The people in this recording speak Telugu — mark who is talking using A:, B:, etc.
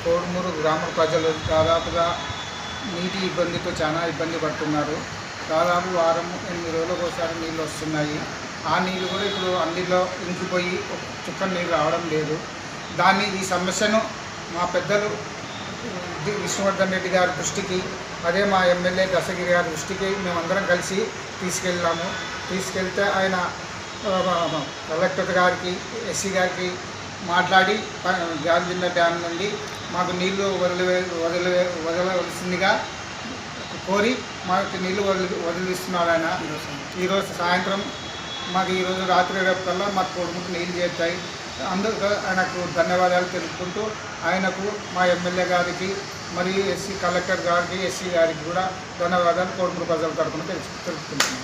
A: కోడుమూరు గ్రామ ప్రజలు దాదాపుగా నీటి ఇబ్బందితో చాలా ఇబ్బంది పడుతున్నారు. దాదాపు వారం 8 రోజులకు ఒకసారి నీళ్ళు వస్తున్నాయి. ఆ నీళ్ళు కూడా ఇప్పుడు అన్నిలో ఇంకిపోయి చుక్క నీళ్ళు రావడం లేదు. ఈ సమస్యను మా పెద్దలు విష్ణువర్ధన్ రెడ్డి గారి దృష్టికి, అదే మా ఎమ్మెల్యే దశగిరి గారి దృష్టికి మేమందరం కలిసి తీసుకెళ్తే ఆయన కలెక్టర్ గారికి, ఎస్సీ గారికి మాట్లాడి గాలిదిన్న డ్యామ్ నుండి మాకు నీళ్లు వదలవలసిందిగా కోరి మాకు నీళ్లు వదిలిస్తున్నారు ఆయన. ఈరోజు సాయంత్రం మాకు ఈరోజు రాత్రి రేపు కల్లా మాకు కోడుముకు నీళ్ళు చేస్తాయి. అందుకు ఆయనకు ధన్యవాదాలు తెలుపుకుంటూ ఆయనకు మా ఎమ్మెల్యే గారికి మరియు కలెక్టర్ గారికి, ఎస్సీ గారికి కూడా ధన్యవాదాలు కోడుమూరు ప్రజల తరఫున తెలుపుకుంటున్నాను.